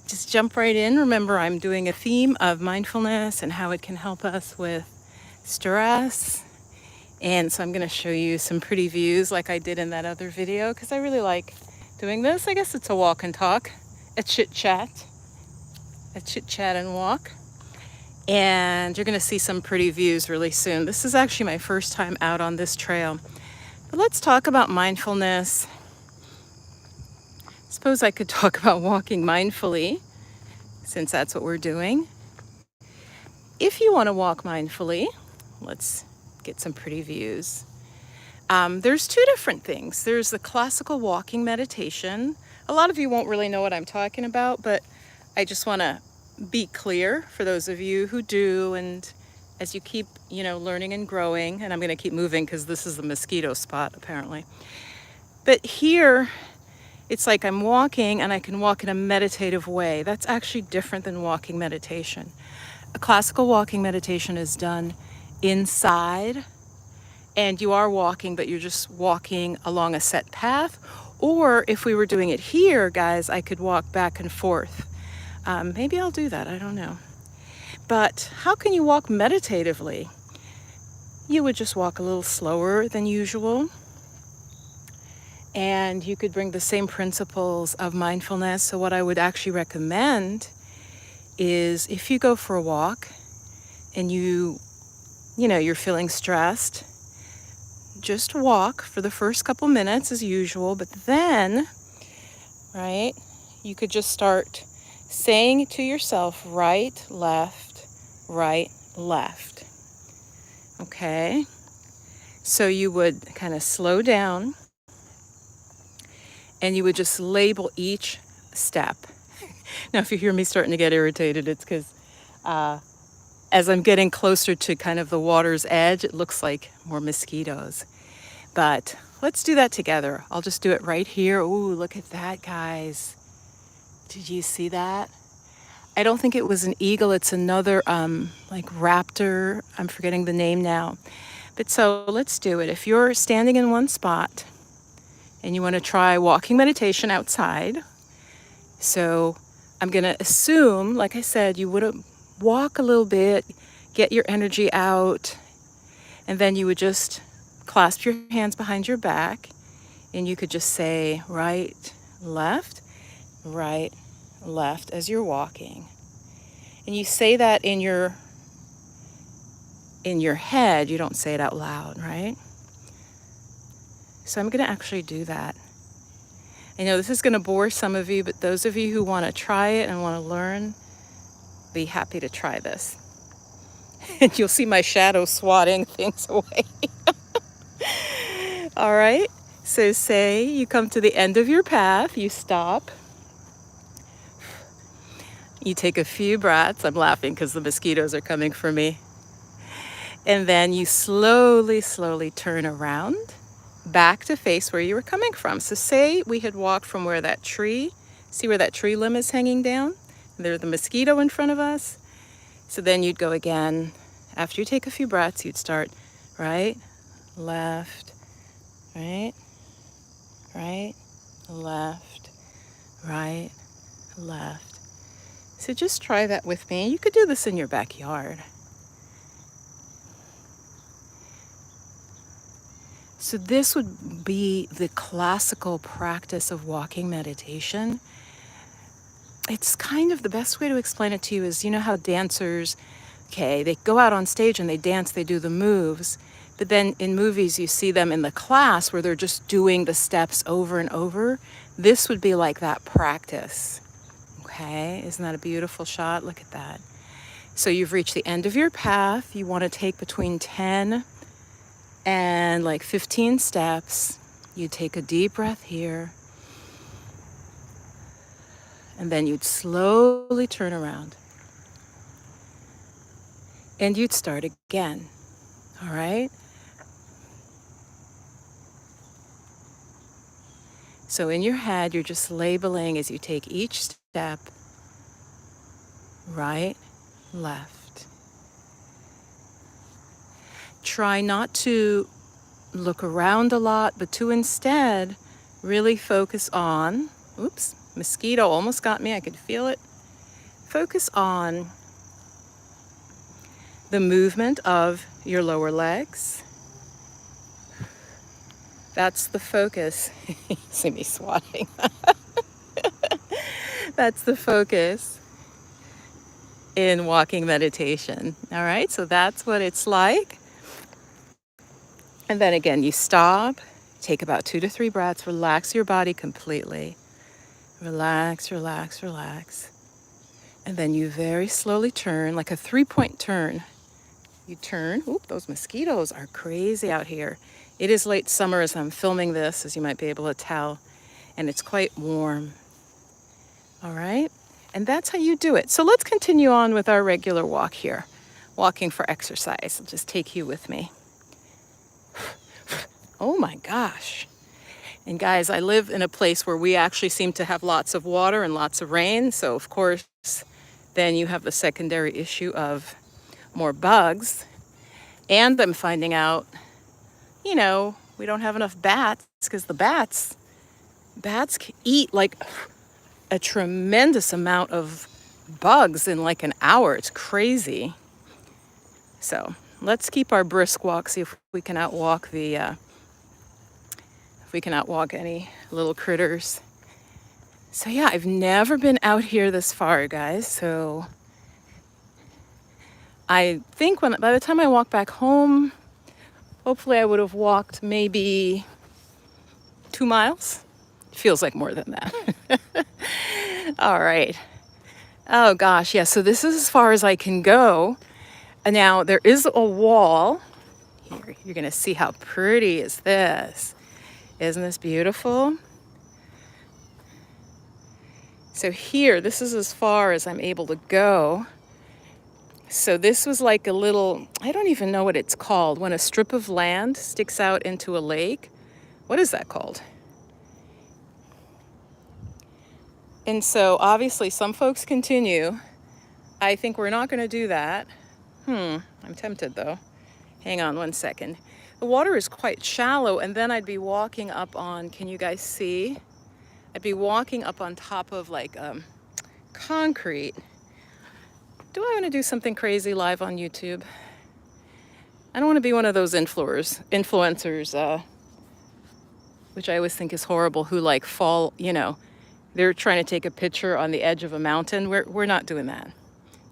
just jump right in. Remember, I'm doing a theme of mindfulness and how it can help us with stress. And so I'm going to show you some pretty views like I did in that other video because I really like doing this. I guess it's a walk and talk, a chit chat and walk. And you're going to see some pretty views really soon. This is actually my first time out on this trail. But let's talk about mindfulness. Suppose I could talk about walking mindfully, since that's what we're doing. If you want to walk mindfully, let's get some pretty views. There's two different things. There's the classical walking meditation. A lot of you won't really know what I'm talking about, but I just want to be clear for those of you who do, and as you keep, learning and growing, and I'm going to keep moving because this is the mosquito spot apparently. But here, it's like I'm walking and I can walk in a meditative way. That's actually different than walking meditation. A classical walking meditation is done inside, and you are walking, but you're just walking along a set path. Or if we were doing it here, guys, I could walk back and forth. Maybe I'll do that, I don't know. But how can you walk meditatively? You would just walk a little slower than usual. And you could bring the same principles of mindfulness. So what I would actually recommend is if you go for a walk and you're feeling stressed, just walk for the first couple minutes as usual. But then, right, you could just start saying to yourself, right, left, okay? So you would kind of slow down and you would just label each step. Now, if you hear me starting to get irritated, it's because as I'm getting closer to kind of the water's edge, it looks like more mosquitoes. But let's do that together. I'll just do it right here. Ooh, look at that, guys. Did you see that? I don't think it was an eagle. It's another like raptor. I'm forgetting the name now. But so let's do it. If you're standing in one spot and you want to try walking meditation outside, so I'm going to assume, like I said, you would walk a little bit, get your energy out, and then you would just clasp your hands behind your back, and you could just say right, left, as you're walking. And you say that in your head, you don't say it out loud, right? So I'm going to actually do that. I know this is going to bore some of you, but those of you who want to try it and want to learn, be happy to try this. And you'll see my shadow swatting things away. All right. So say you come to the end of your path, you stop. You take a few breaths. I'm laughing because the mosquitoes are coming for me. And then you slowly turn around back to face where you were coming from. So say we had walked from where that tree, see where that tree limb is hanging down? There's the mosquito in front of us. So then you'd go again. After you take a few breaths, you'd start right, left, right, left, right, left. So just try that with me. You could do this in your backyard. So this would be the classical practice of walking meditation. It's kind of the best way to explain it to you is, how dancers, they go out on stage and they dance, they do the moves. But then in movies, you see them in the class where they're just doing the steps over and over. This would be like that practice. Okay, isn't that a beautiful shot? Look at that. So you've reached the end of your path. You want to take between 10 and like 15 steps. You take a deep breath here. And then you'd slowly turn around. And you'd start again. All right? So in your head, you're just labeling as you take each step, right, left. Try not to look around a lot, but to instead really focus on, oops, mosquito almost got me, I could feel it. focus on the movement of your lower legs. That's the focus. You see me swatting. That's the focus in walking meditation. All right, so that's what it's like. And then again, you stop, take about 2 to 3 breaths, relax your body completely. Relax, relax, relax. And then you very slowly turn, like a 3-point turn. You turn. Oop, those mosquitoes are crazy out here. It is late summer as I'm filming this, as you might be able to tell, and it's quite warm. All right? And that's how you do it. So let's continue on with our regular walk here. Walking for exercise. I'll just take you with me. Oh my gosh. And guys, I live in a place where we actually seem to have lots of water and lots of rain. So of course, then you have the secondary issue of more bugs. And I'm finding out, we don't have enough bats because the bats eat like a tremendous amount of bugs in like an hour. It's crazy. So let's keep our brisk walk, see if we can outwalk any little critters. So yeah, I've never been out here this far, guys. So I think by the time I walk back home, hopefully I would have walked maybe 2 miles. Feels like more than that. All right. Oh gosh, yeah, so this is as far as I can go. Now there is a wall. Here, you're gonna see how pretty is this. Isn't this beautiful? So here, this is as far as I'm able to go. So this was like a little, I don't even know what it's called, when a strip of land sticks out into a lake. What is that called? And so obviously some folks continue. I think we're not going to do that. I'm tempted though. Hang on one second. The water is quite shallow, and then I'd be walking up on, can you guys see? I'd be walking up on top of like concrete. Do I want to do something crazy live on YouTube? I don't want to be one of those influencers, which I always think is horrible, who like fall, they're trying to take a picture on the edge of a mountain. We're not doing that.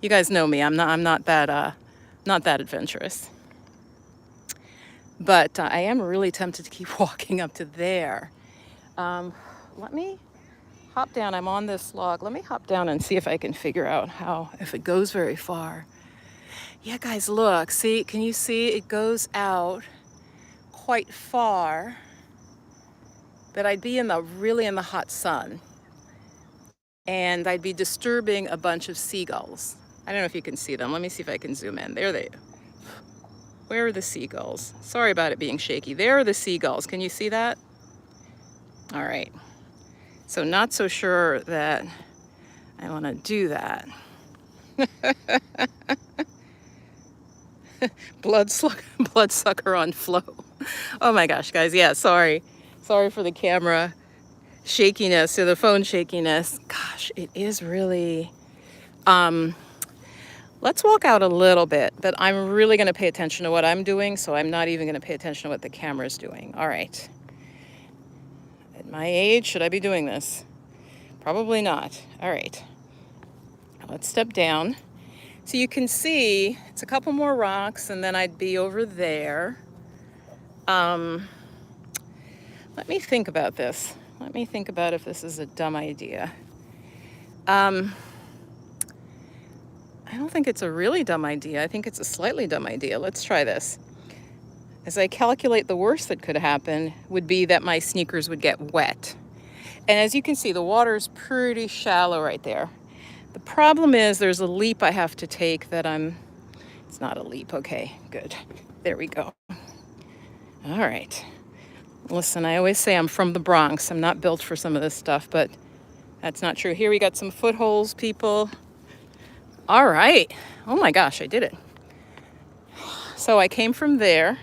You guys know me. I'm not that adventurous. But I am really tempted to keep walking up to there. Let me hop down. I'm on this log. Let me hop down and see if I can figure out if it goes very far. Yeah, guys, look. See, can you see? It goes out quite far. But I'd be really in the hot sun. And I'd be disturbing a bunch of seagulls. I don't know if you can see them. Let me see if I can zoom in. There they are. Where are the seagulls? Sorry about it being shaky. There are the seagulls. Can you see that? All right. So not so sure that I want to do that. Bloodsucker on flow. Oh my gosh, guys. Yeah, sorry. Sorry for the camera shakiness or the phone shakiness. Gosh, it is really... Let's walk out a little bit, but I'm really going to pay attention to what I'm doing, so I'm not even going to pay attention to what the camera's doing. All right. At my age, should I be doing this? Probably not. All right. Let's step down. So you can see it's a couple more rocks, and then I'd be over there. Let me think about this. Let me think about if this is a dumb idea. I don't think it's a really dumb idea. I think it's a slightly dumb idea. Let's try this. As I calculate, the worst that could happen would be that my sneakers would get wet. And as you can see, the water's pretty shallow right there. The problem is there's a leap I have to take it's not a leap. Okay, good. There we go. All right. Listen, I always say I'm from the Bronx. I'm not built for some of this stuff, but that's not true. Here we got some footholds, people. All right. Oh my gosh, I did it. So I came from there.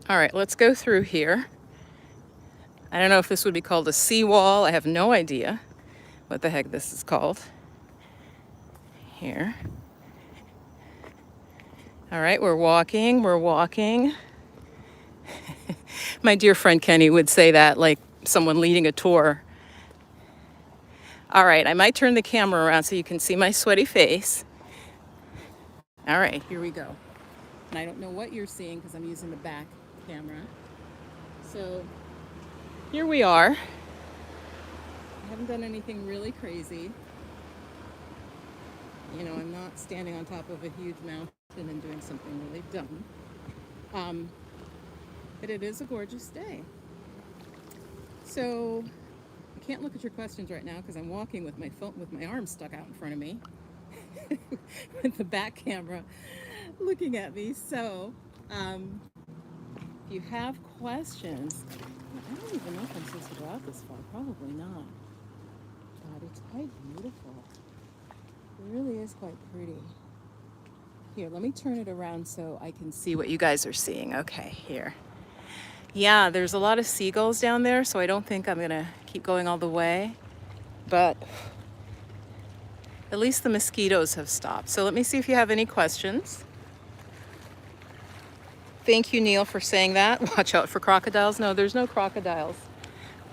All right, let's go through here. I don't know if this would be called a seawall. I have no idea what the heck this is called. Here. All right, we're walking, we're walking. My dear friend Kenny would say that like someone leading a tour. All right, I might turn the camera around so you can see my sweaty face. All right, here we go. And I don't know what you're seeing because I'm using the back camera. So here we are. I haven't done anything really crazy. You know, I'm not standing on top of a huge mountain and doing something really dumb. But it is a gorgeous day. So I can't look at your questions right now because I'm walking with my phone, with my arm stuck out in front of me, with the back camera looking at me. So if you have questions, I don't even know if I'm supposed to go out this far. Probably not. God, it's quite beautiful. It really is quite pretty. Here, let me turn it around so I can see what you guys are seeing. Okay, here. Yeah, there's a lot of seagulls down there, so I don't think I'm gonna keep going all the way. But at least the mosquitoes have stopped. So let me see if you have any questions. Thank you, Neil, for saying that. Watch out for crocodiles. No, there's no crocodiles.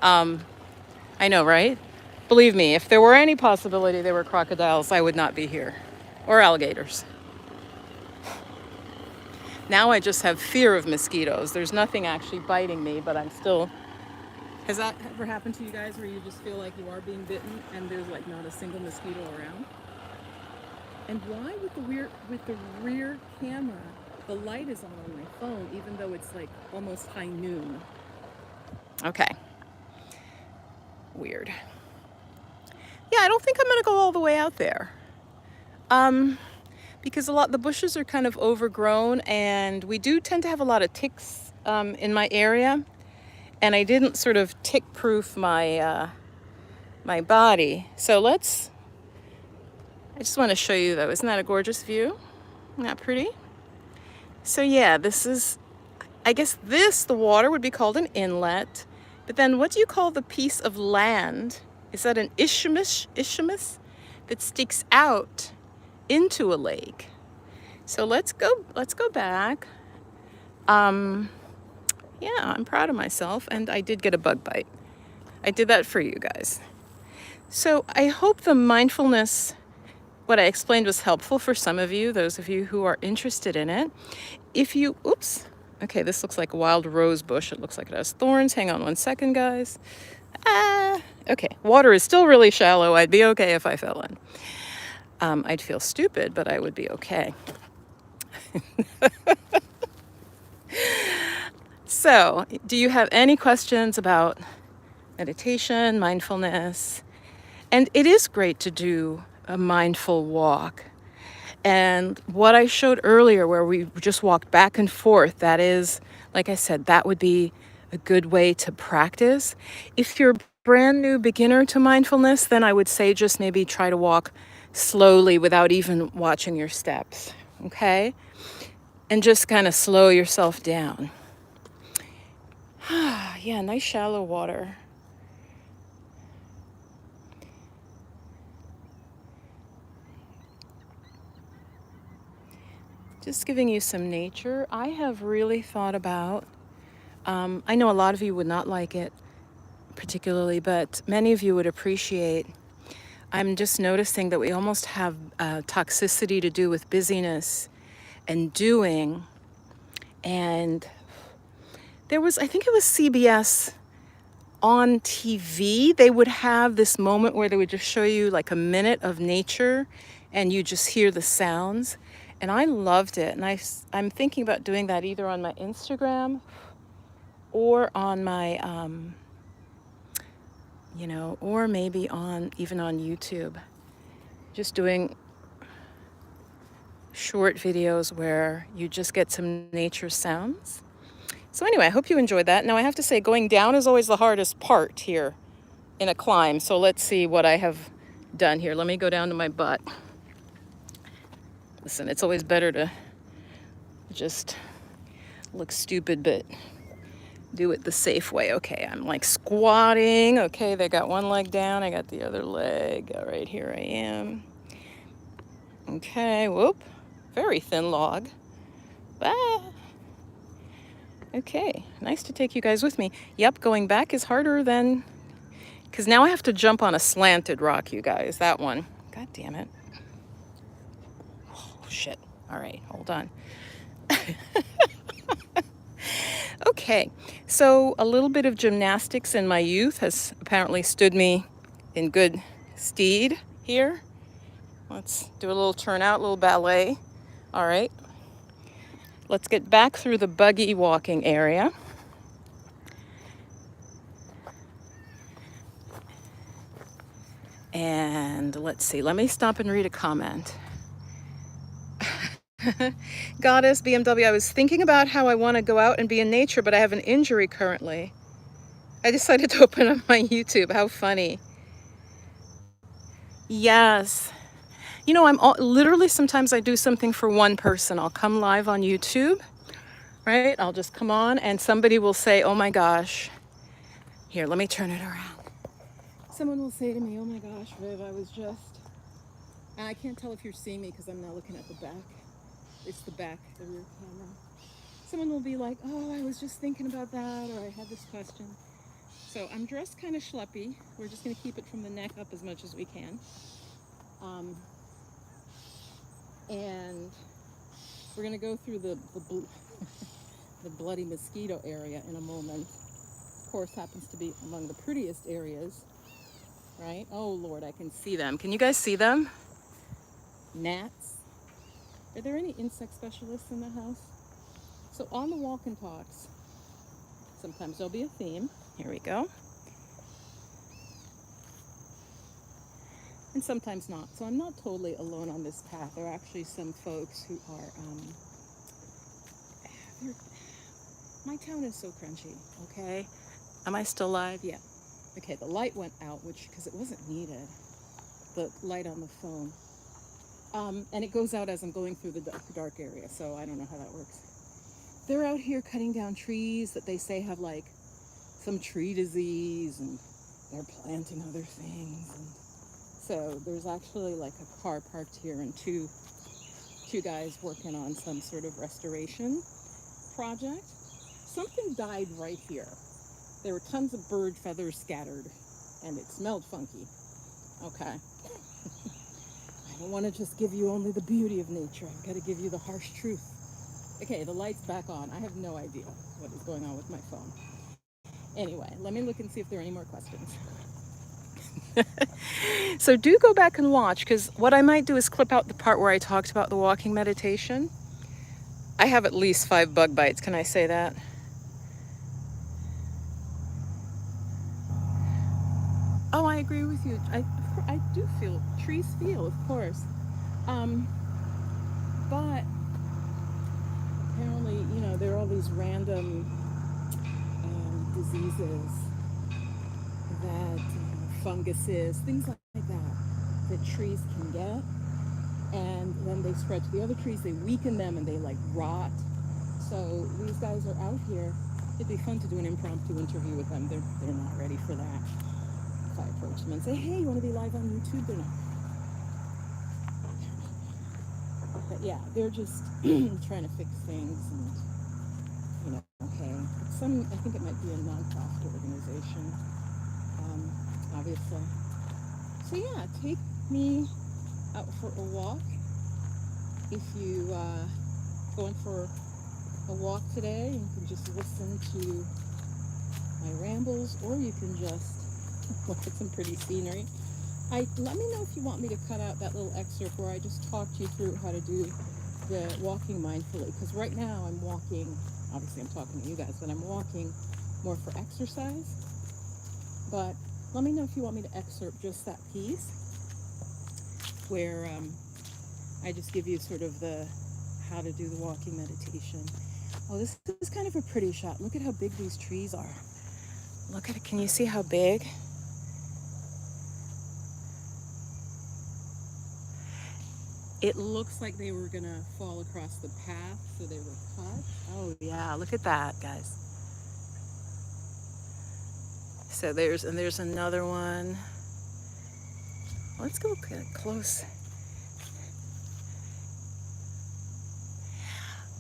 I know, right? Believe me, if there were any possibility there were crocodiles, I would not be here. Or alligators. Now I just have fear of mosquitoes. There's nothing actually biting me, but I'm still... Has that ever happened to you guys where you just feel like you are being bitten and there's like not a single mosquito around? And why with the rear camera, the light is on my phone, even though it's like almost high noon? Okay. Weird. Yeah, I don't think I'm gonna go all the way out there. Because the bushes are kind of overgrown, and we do tend to have a lot of ticks in my area, and I didn't sort of tick-proof my my body. So I just want to show you though. Isn't that a gorgeous view? Isn't that pretty? So yeah, this is, I guess the water would be called an inlet, but then what do you call the piece of land? Is that an isthmus that sticks out into a lake? So let's go back. Yeah, I'm proud of myself, and I did get a bug bite. I did that for you guys. So I hope the mindfulness, what I explained, was helpful for some of you, those of you who are interested in it. If you, oops, okay, this looks like a wild rose bush. It looks like it has thorns. Hang on one second, guys. Okay, water is still really shallow. I'd be okay if I fell in. I'd feel stupid, but I would be okay. So, do you have any questions about meditation, mindfulness? And it is great to do a mindful walk. And what I showed earlier, where we just walked back and forth, that is, like I said, that would be a good way to practice. If you're a brand new beginner to mindfulness, then I would say just maybe try to walk slowly without even watching your steps, okay? And just kind of slow yourself down. Yeah, nice shallow water. Just giving you some nature. I have really thought about, I know a lot of you would not like it particularly, but many of you would appreciate. I'm just noticing that we almost have toxicity to do with busyness and doing. And there was, I think it was CBS on TV, they would have this moment where they would just show you like a minute of nature and you just hear the sounds. And I loved it. And I'm thinking about doing that either on my Instagram or on my, or maybe even on YouTube. Just doing short videos where you just get some nature sounds. So anyway, I hope you enjoyed that. Now I have to say, going down is always the hardest part here in a climb. So let's see what I have done here. Let me go down to my butt. Listen, it's always better to just look stupid but do it the safe way. Okay, I'm like squatting. Okay, they got one leg down. I got the other leg. All right, here I am. Okay, whoop. Very thin log. Ah. Okay, nice to take you guys with me. Yep, going back is harder than, because now I have to jump on a slanted rock, you guys. That one. God damn it. Oh, shit. All right, hold on. Okay, so a little bit of gymnastics in my youth has apparently stood me in good stead here. Let's do a little turnout, a little ballet. All right, let's get back through the buggy walking area. And let's see, let me stop and read a comment. Goddess BMW, I was thinking about how I want to go out and be in nature, but I have an injury currently. I decided to open up my YouTube. How funny. Yes. You know, literally sometimes I do something for one person. I'll come live on YouTube, right? I'll just come on and somebody will say, oh my gosh. Here, let me turn it around. Someone will say to me, oh my gosh, Viv, I was just, and I can't tell if you're seeing me because I'm now looking at the back. It's the back, the rear camera. Someone will be like, oh, I was just thinking about that, or I had this question. So I'm dressed kind of schleppy. We're just going to keep it from the neck up as much as we can. And we're going to go through the bloody mosquito area in a moment. Of course, happens to be among the prettiest areas, right? Oh, Lord, I can see them. Can you guys see them? Gnats. Are there any insect specialists in the house? So on the walk and talks, sometimes there'll be a theme. Here we go. And sometimes not. So I'm not totally alone on this path. There are actually some folks who are, my town is so crunchy, okay? Am I still live? Yeah. Okay, the light went out, because it wasn't needed, the light on the phone. And it goes out as I'm going through the dark area, so I don't know how that works. They're out here cutting down trees that they say have like some tree disease, and they're planting other things. And so there's actually like a car parked here and two guys working on some sort of restoration project. Something died right here. There were tons of bird feathers scattered, and it smelled funky. Okay. I don't want to just give you only the beauty of nature. I've got to give you the harsh truth. Okay, the light's back on. I have no idea what is going on with my phone. Anyway, let me look and see if there are any more questions. So do go back and watch, because what I might do is clip out the part where I talked about the walking meditation. I have at least 5 bug bites. Can I say that? Oh, I agree with you. I do feel, trees feel, of course. But apparently, you know, there are all these random diseases that, funguses, things like that trees can get. And then they spread to the other trees, they weaken them, and they like rot. So these guys are out here. It'd be fun to do an impromptu interview with them. They're not ready for that. If I approach them and say, hey, you want to be live on YouTube? They're not. But yeah, they're just trying to fix things, and okay. I think it might be a non-profit organization, obviously. So yeah, take me out for a walk. If you going for a walk today, you can just listen to my rambles, or you can just look at some pretty scenery. Let me know if you want me to cut out that little excerpt where I just talked you through how to do the walking mindfully, because right now I'm walking, obviously I'm talking to you guys, but I'm walking more for exercise. But let me know if you want me to excerpt just that piece where I just give you sort of the how to do the walking meditation. Oh, this is kind of a pretty shot. Look at how big these trees are. Look at it. Can you see how big? It looks like they were gonna fall across the path, so they were cut. Oh yeah, look at that, guys. So there's another one. Let's go close.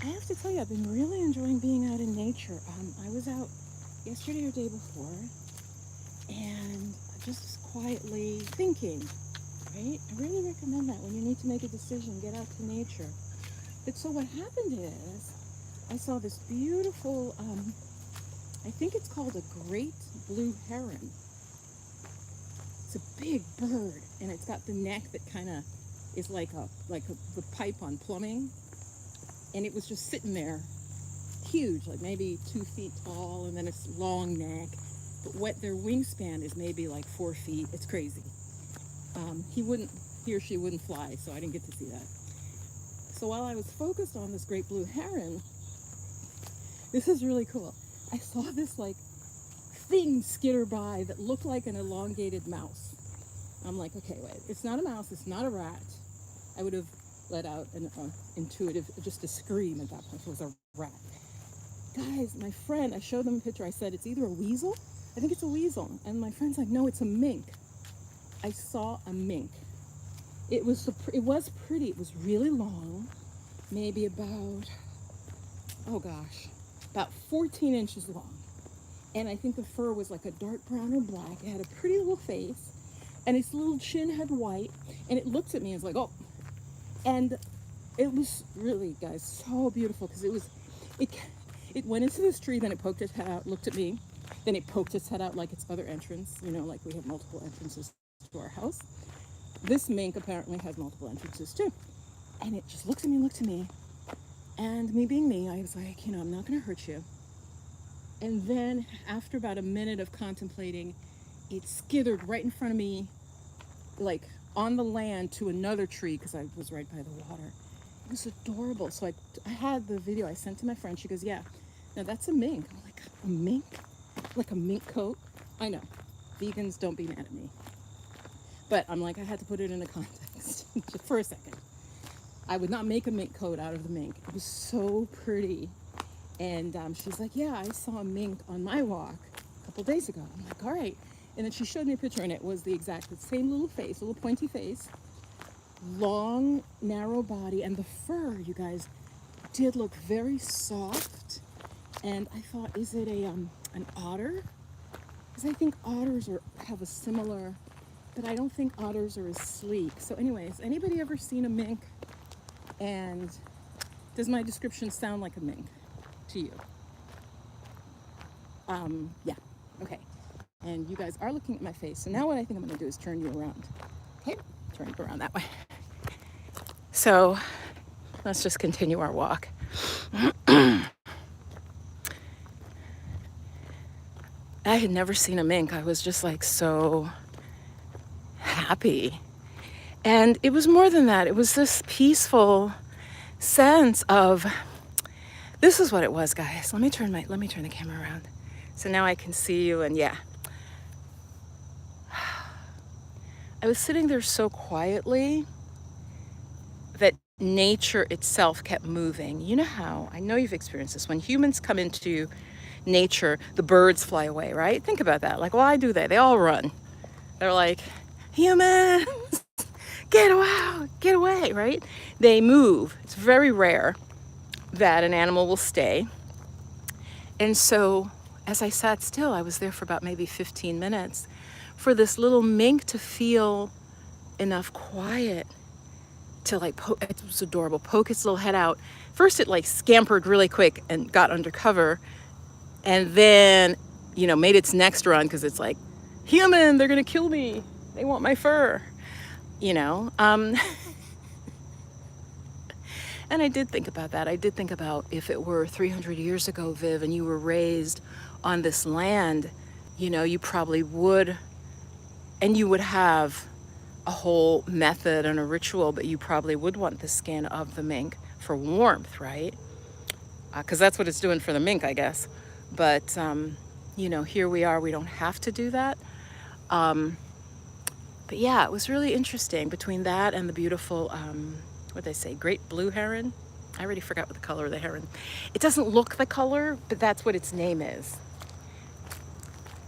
I have to tell you, I've been really enjoying being out in nature. I was out yesterday or day before, and just quietly thinking, right? I really recommend that when you need to make a decision, get out to nature. But so what happened is, I saw this beautiful, I think it's called a great blue heron. It's a big bird, and it's got the neck that kind of is like the pipe on plumbing. And it was just sitting there, huge, like maybe 2 feet tall, and then its long neck. But what their wingspan is maybe like 4 feet. It's crazy. He or she wouldn't fly, so I didn't get to see that. So while I was focused on this great blue heron, this is really cool. I saw this like thing skitter by that looked like an elongated mouse. I'm like, okay, wait, it's not a mouse, it's not a rat. I would have let out an intuitive, just a scream at that point. It was a rat. Guys, my friend, I showed them a picture. I said, it's either a weasel. I think it's a weasel. And my friend's like, no, it's a mink. I saw a mink. It was pretty. It was really long, maybe about 14 inches long. And I think the fur was like a dark brown or black. It had a pretty little face, and its little chin had white. And it looked at me and was like, oh. And it was really, guys, so beautiful, because it went into this tree, then it poked its head out, looked at me, then it poked its head out like its other entrance, like we have multiple entrances to our house. This mink apparently has multiple entrances too. And it just looked at me, and me being me, I was like, I'm not gonna hurt you. And then after about a minute of contemplating, it skithered right in front of me, like on the land to another tree, because I was right by the water. It was adorable. So I had the video I sent to my friend. She goes, yeah, now that's a mink. I'm like, a mink? Like a mink coat? I know, vegans, don't be mad at me. But I'm like, I had to put it in a context just for a second. I would not make a mink coat out of the mink. It was so pretty. And she's like, yeah, I saw a mink on my walk a couple days ago. I'm like, all right. And then she showed me a picture, and it was the same little face, little pointy face, long, narrow body, and the fur, you guys, did look very soft. And I thought, is it an otter? Because I think otters have a similar, but I don't think otters are as sleek. So anyways, anybody ever seen a mink? And does my description sound like a mink to you? Yeah, okay. And you guys are looking at my face. So now what I think I'm going to do is turn you around. Okay, turn you around that way. So let's just continue our walk. I had never seen a mink. I was just like so happy. And it was more than that. It was this peaceful sense of, this is what it was, guys. Let me turn the camera around. So now I can see you, and yeah. I was sitting there so quietly that nature itself kept moving. You know how, I know you've experienced this, when humans come into nature, the birds fly away, right? Think about that. Like, why do they? They all run. They're like, humans, get out, get away, right? They move. It's very rare that an animal will stay. And so as I sat still, I was there for about maybe 15 minutes, for this little mink to feel enough quiet to like, it was adorable, poke its little head out. First it like scampered really quick and got under cover, and then, made its next run, because it's like, human, they're gonna kill me. They want my fur, And I did think about that. I did think about, if it were 300 years ago, Viv, and you were raised on this land, you probably would, and you would have a whole method and a ritual, but you probably would want the skin of the mink for warmth, right? Because that's what it's doing for the mink, I guess. But, here we are, we don't have to do that. But yeah, it was really interesting, between that and the beautiful, what they say, great blue heron. I already forgot what the color of the heron. It doesn't look the color, but that's what its name is.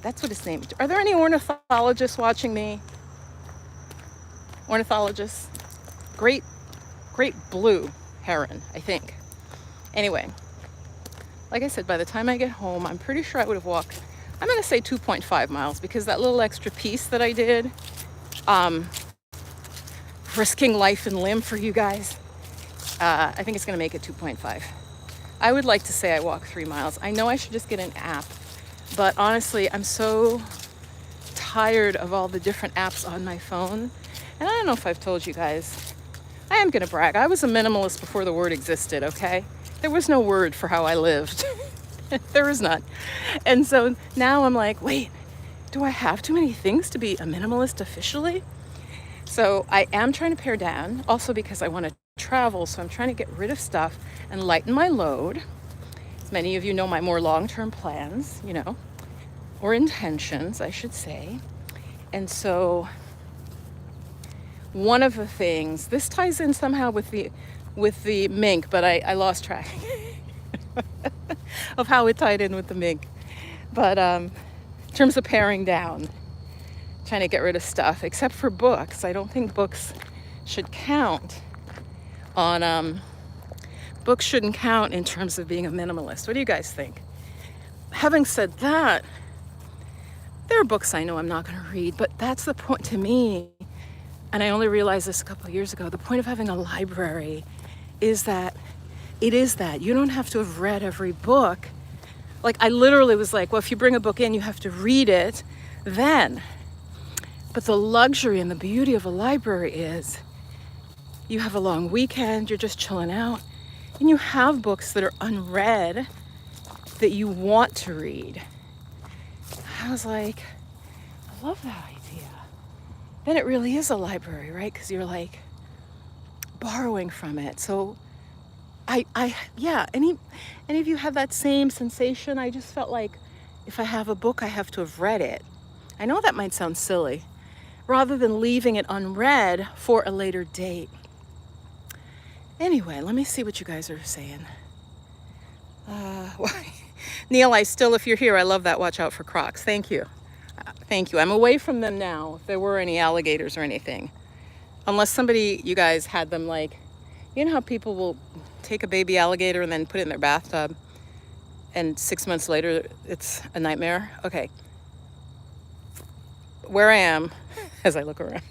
That's what his name is. Are there any ornithologists watching me? Ornithologists? Great, great blue heron, I think. Anyway, like I said, by the time I get home, I'm pretty sure I would have walked, I'm going to say 2.5 miles, because that little extra piece that I did, risking life and limb for you guys, I think it's going to make it 2.5. I would like to say I walk 3 miles. I know I should just get an app, but honestly, I'm so tired of all the different apps on my phone. And I don't know if I've told you guys, I am going to brag. I was a minimalist before the word existed, okay? There was no word for how I lived. There was none. And so now I'm like, wait, do I have too many things to be a minimalist officially? So I am trying to pare down, also because I want to travel. So I'm trying to get rid of stuff and lighten my load. As many of you know, my more long-term plans, you know, or intentions, I should say. And so one of the things, this ties in somehow with the mink, but I lost track of how it tied in with the mink. But in terms of paring down, trying to get rid of stuff, except for books. I don't think books should count on, books shouldn't count in terms of being a minimalist. What do you guys think? Having said that, there are books I know I'm not going to read, but that's the point to me. And I only realized this a couple of years ago. The point of having a library is that you don't have to have read every book. Like, I literally was like, well, if you bring a book in, you have to read it then. But the luxury and the beauty of a library is you have a long weekend, you're just chilling out, and you have books that are unread that you want to read. I was like, I love that idea. Then it really is a library, right? Because you're like borrowing from it. So yeah, any of you have that same sensation? I just felt like if I have a book, I have to have read it. I know that might sound silly, rather than leaving it unread for a later date. Anyway, let me see what you guys are saying. Neil, if you're here, I love that. Watch out for crocs. Thank you. Thank you. I'm away from them now, if there were any alligators or anything. Unless you guys had them, like, you know how people will take a baby alligator and then put it in their bathtub, and 6 months later, it's a nightmare? Okay. Where I am, as I look around,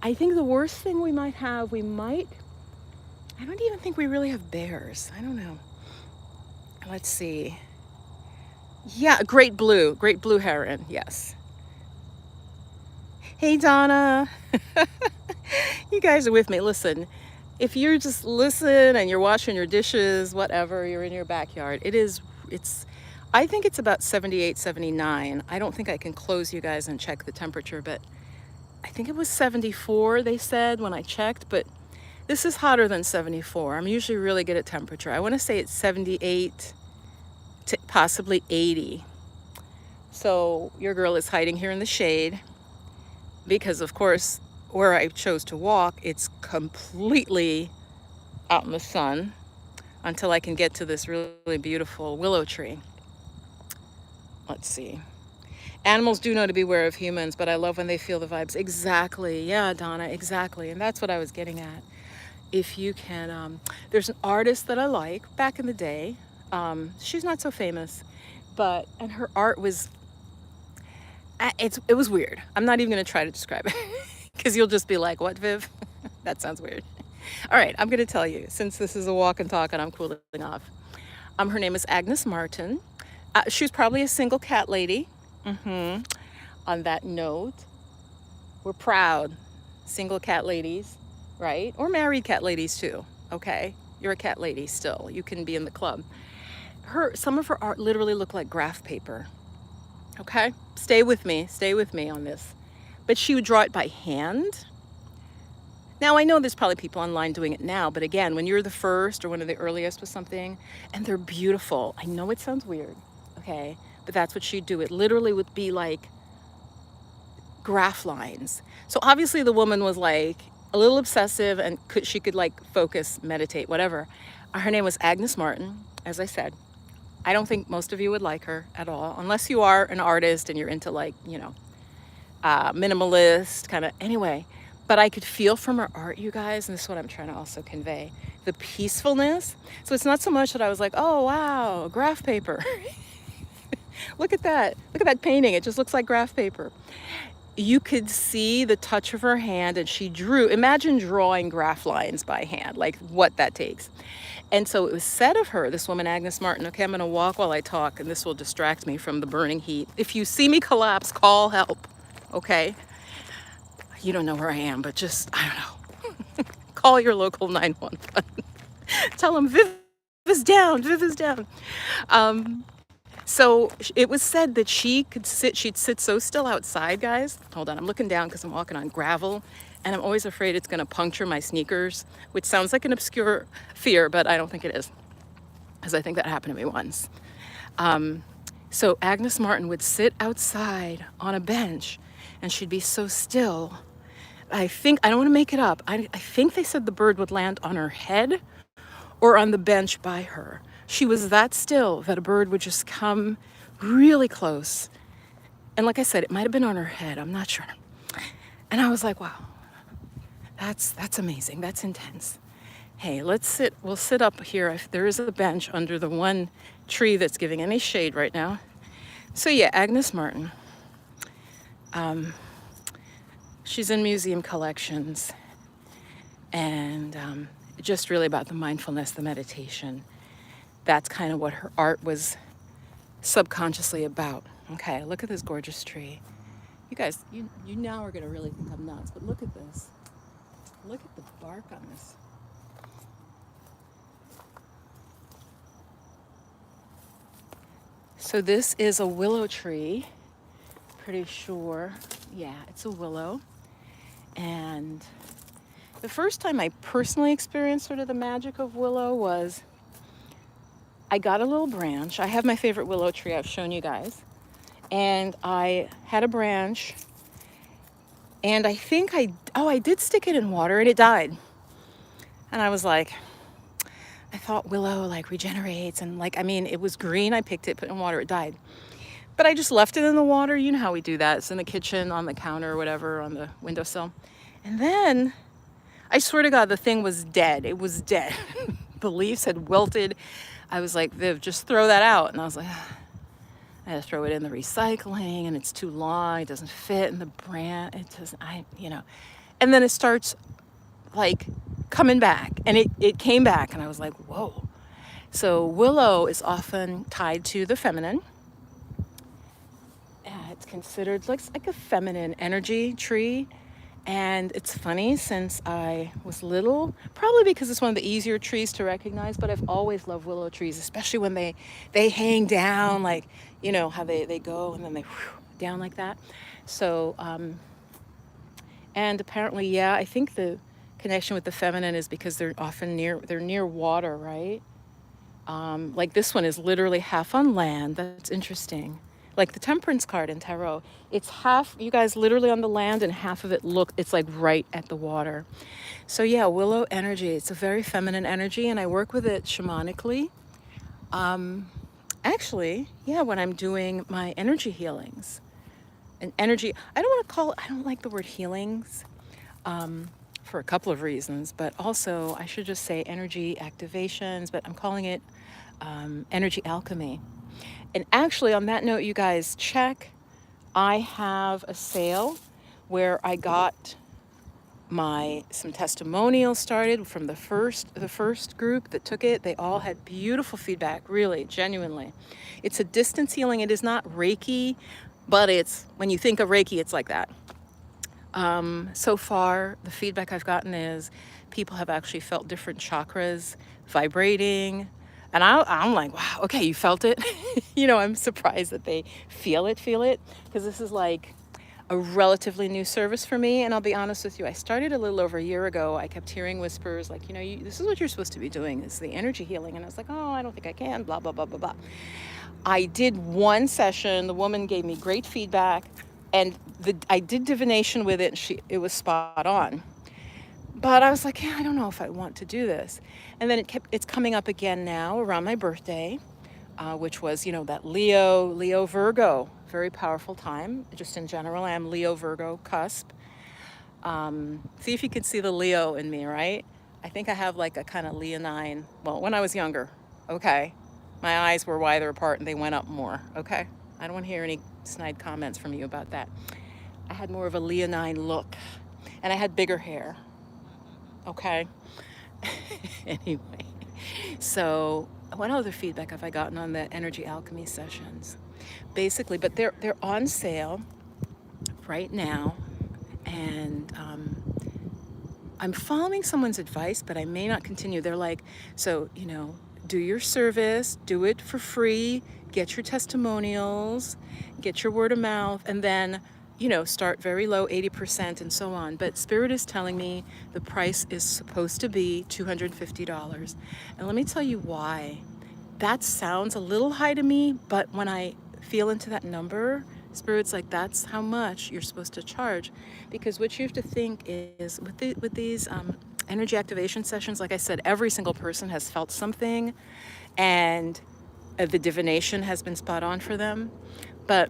I think the worst thing we might have, I don't even think we really have bears. I don't know. Let's see. Yeah, great blue heron, yes. Hey, Donna. You guys are with me. Listen, if you're just listen and you're washing your dishes, whatever, you're in your backyard, I think it's about 78, 79. I don't think I can close you guys and check the temperature, but I think it was 74, they said when I checked, but this is hotter than 74. I'm usually really good at temperature. I want to say it's 78 to possibly 80. So your girl is hiding here in the shade because, of course, where I chose to walk, it's completely out in the sun until I can get to this really beautiful willow tree. Let's see. Animals do know to beware of humans, but I love when they feel the vibes. Exactly. Yeah, Donna, exactly. And that's what I was getting at. If you can, there's an artist that I like back in the day. She's not so famous, and her art was, it was weird. I'm not even going to try to describe it because you'll just be like, what, Viv? That sounds weird. All right, I'm going to tell you, since this is a walk and talk and I'm cooling off. Her name is Agnes Martin. She was probably a single cat lady. On that note, we're proud single cat ladies, right? Or married cat ladies too, okay? You're a cat lady still. You can be in the club. Some of her art literally looked like graph paper, okay? Stay with me on this. But she would draw it by hand. Now, I know there's probably people online doing it now, but again, when you're the first or one of the earliest with something, and they're beautiful, I know it sounds weird, okay? But that's what she'd do. It literally would be like graph lines. So obviously the woman was like a little obsessive and she could like focus, meditate, whatever. Her name was Agnes Martin, as I said. I don't think most of you would like her at all, unless you are an artist and you're into like, minimalist kind of. Anyway, but I could feel from her art, you guys, and this is what I'm trying to also convey, the peacefulness. So it's not so much that I was like, oh, wow, graph paper. Look at that. Look at that painting. It just looks like graph paper. You could see the touch of her hand, and she drew. Imagine drawing graph lines by hand, like what that takes. And so it was said of her, this woman, Agnes Martin. Okay, I'm going to walk while I talk, and this will distract me from the burning heat. If you see me collapse, call help. Okay? You don't know where I am, but just, I don't know. Call your local 911. Tell them Viv is down, Viv is down. So it was said that she'd sit so still outside, guys. Hold on, I'm looking down because I'm walking on gravel, and I'm always afraid it's going to puncture my sneakers, which sounds like an obscure fear, but I don't think it is, because I think that happened to me once. So Agnes Martin would sit outside on a bench, and she'd be so still. I don't want to make it up. I think they said the bird would land on her head or on the bench by her. She was that still that a bird would just come really close. And like I said, it might have been on her head. I'm not sure. And I was like, wow, that's amazing. That's intense. Hey, we'll sit up here. There is a bench under the one tree that's giving any shade right now. So yeah, Agnes Martin. She's in museum collections, and just really about the mindfulness, the meditation. That's kind of what her art was subconsciously about. Okay, look at this gorgeous tree. You guys, you now are going to really think I'm nuts, but look at this. Look at the bark on this. So this is a willow tree, pretty sure. Yeah, it's a willow. And the first time I personally experienced sort of the magic of willow was I got a little branch. I have my favorite willow tree I've shown you guys. And I had a branch, and I think I did stick it in water, and it died. And I was like, I thought willow like regenerates, and it was green. I picked it, put it in water, it died. But I just left it in the water. You know how we do that. It's in the kitchen, on the counter, or whatever, on the windowsill. And then, I swear to God, the thing was dead. It was dead. The leaves had wilted. I was like, Viv, just throw that out. And I was like, I had to throw it in the recycling, and it's too long. It doesn't fit in the brand. It doesn't, And then it starts like coming back, and it came back, and I was like, whoa. So willow is often tied to the feminine. It's considered like a feminine energy tree. And it's funny, since I was little, probably because it's one of the easier trees to recognize, but I've always loved willow trees, especially when they hang down, like, how they go and then they down like that. So, and apparently, yeah, I think the connection with the feminine is because they're often near water, right? Like this one is literally half on land. That's interesting. Like the temperance card in tarot, it's half, you guys, literally on the land, and half of it it's like right at the water. So yeah, willow energy, it's a very feminine energy, and I work with it shamanically. Actually, yeah, when I'm doing my energy healings. And energy, I don't like the word healings, for a couple of reasons, but also I should just say energy activations, but I'm calling it energy alchemy. And actually, on that note, you guys, check. I have a sale where I got some testimonials started from the first group that took it. They all had beautiful feedback, really, genuinely. It's a distance healing. It is not Reiki, but when you think of Reiki, it's like that. So far, the feedback I've gotten is people have actually felt different chakras vibrating. And I'm like, wow, okay, you felt it? I'm surprised that they feel it, because this is like a relatively new service for me. And I'll be honest with you, I started a little over a year ago. I kept hearing whispers like, this is what you're supposed to be doing, is the energy healing. And I was like, oh, I don't think I can, blah, blah, blah, blah, blah. I did one session. The woman gave me great feedback, and I did divination with it, and it was spot on. But I was like, I don't know if I want to do this. And then it's coming up again now around my birthday. which was, that Leo Virgo, very powerful time. Just in general, I am Leo Virgo cusp. See if you can see the Leo in me, right? I think I have like a kind of leonine. Well, when I was younger, okay, my eyes were wider apart and they went up more. Okay, I don't want to hear any snide comments from you about that. I had more of a leonine look, and I had bigger hair. Okay. Anyway, so what other feedback have I gotten on the energy alchemy sessions? Basically, but they're on sale right now, and I'm following someone's advice, but I may not continue. They're like, so, do your service, do it for free, get your testimonials, get your word of mouth, and then, start very low, 80% and so on. But Spirit is telling me the price is supposed to be $250. And let me tell you why. That sounds a little high to me, but when I feel into that number, Spirit's like, that's how much you're supposed to charge. Because what you have to think is with these energy activation sessions, like I said, every single person has felt something, and the divination has been spot on for them. But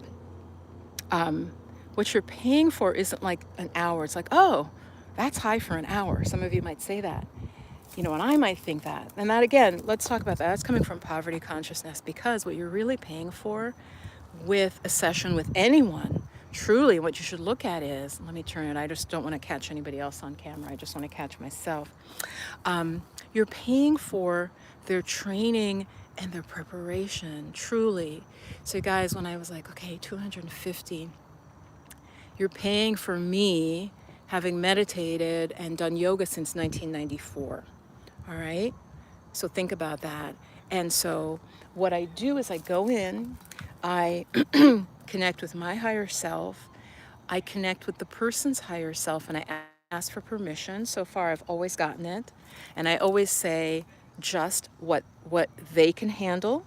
what you're paying for isn't like an hour. It's like, oh, that's high for an hour. Some of you might say that. And I might think that. And that, again, let's talk about that. That's coming from poverty consciousness, because what you're really paying for with a session with anyone, truly what you should look at is, let me turn it, I just don't want to catch anybody else on camera. I just want to catch myself. You're paying for their training and their preparation, truly. So guys, when I was like, okay, 250, you're paying for me having meditated and done yoga since 1994. All right? So think about that. And so what I do is I go in, I connect with my higher self, I connect with the person's higher self, and I ask for permission. So far, I've always gotten it. And I always say just what they can handle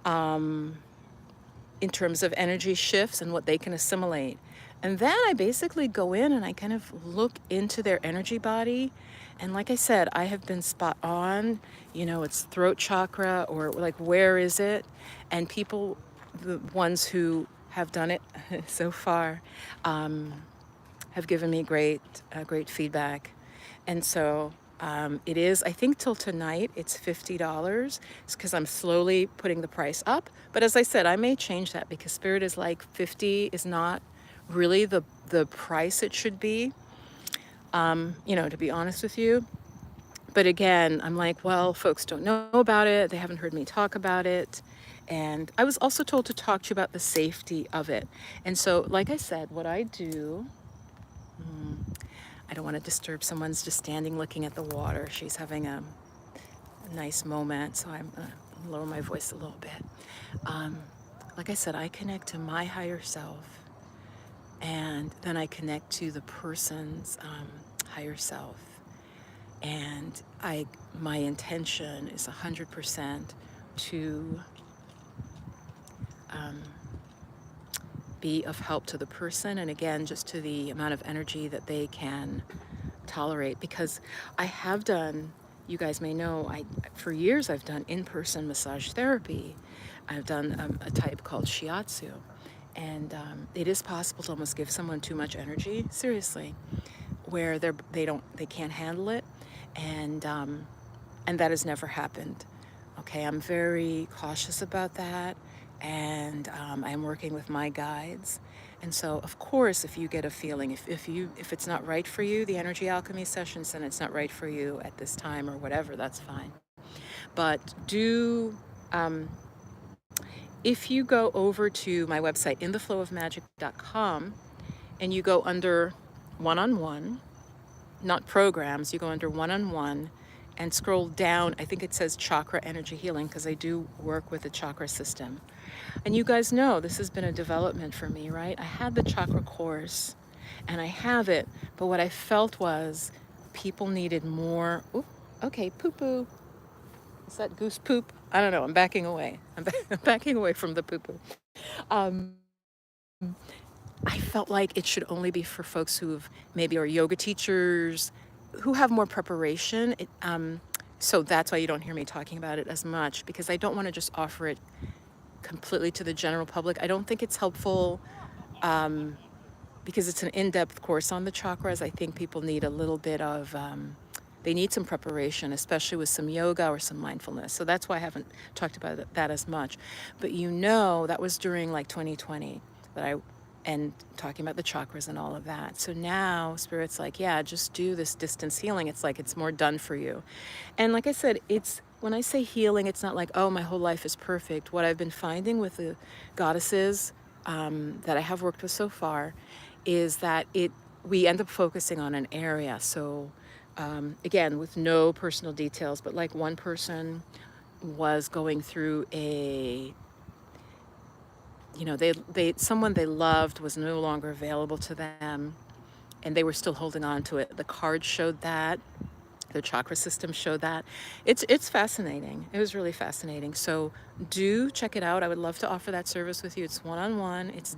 in terms of energy shifts and what they can assimilate. And then I basically go in and I kind of look into their energy body. And like I said, I have been spot on, it's throat chakra, or like, where is it? And people, the ones who have done it so far, have given me great feedback. And so it is, I think till tonight, it's $50. It's because I'm slowly putting the price up. But as I said, I may change that, because Spirit is like 50 is not really the price it should be, to be honest with you. But again, I'm like, well, folks don't know about it. They haven't heard me talk about it. And I was also told to talk to you about the safety of it. And so, like I said, what I do, I don't want to disturb someone's just standing looking at the water. She's having a nice moment, so I'm going to lower my voice a little bit. Like I said, I connect to my higher self, and then I connect to the person's higher self. And my intention is 100% to be of help to the person, and again, just to the amount of energy that they can tolerate. Because I have done, you guys may know, for years I've done in-person massage therapy. I've done a type called shiatsu, and it is possible to almost give someone too much energy, seriously, where they can't handle it, and that has never happened. Okay, I'm very cautious about that, and I'm working with my guides. And so, of course, if you get a feeling, if it's not right for you, the energy alchemy sessions, then it's not right for you at this time or whatever, that's fine. But if you go over to my website, intheflowofmagic.com, and you go under one-on-one, not programs, you go under one-on-one and scroll down. I think it says chakra energy healing, because I do work with the chakra system. And you guys know this has been a development for me, right? I had the chakra course and I have it, but what I felt was people needed more. Ooh, okay, poo-poo. Is that goose poop? I don't know. I'm backing away. I'm backing away from the poo-poo. I felt like it should only be for folks who've maybe are yoga teachers, who have more preparation. So that's why you don't hear me talking about it as much, because I don't want to just offer it completely to the general public. I don't think it's helpful because it's an in-depth course on the chakras. I think people need a little bit of, they need some preparation, especially with some yoga or some mindfulness. So that's why I haven't talked about that as much. But that was during like 2020 and talking about the chakras and all of that. So now Spirit's like, yeah, just do this distance healing. It's like it's more done for you. And like I said, when I say healing, it's not like, oh, my whole life is perfect. What I've been finding with the goddesses that I have worked with so far is that we end up focusing on an area. So again, with no personal details, but like one person was going through someone they loved was no longer available to them, and they were still holding on to it. The card showed that. The chakra system showed that. It's fascinating. It was really fascinating. So do check it out. I would love to offer that service with you. It's one-on-one. It's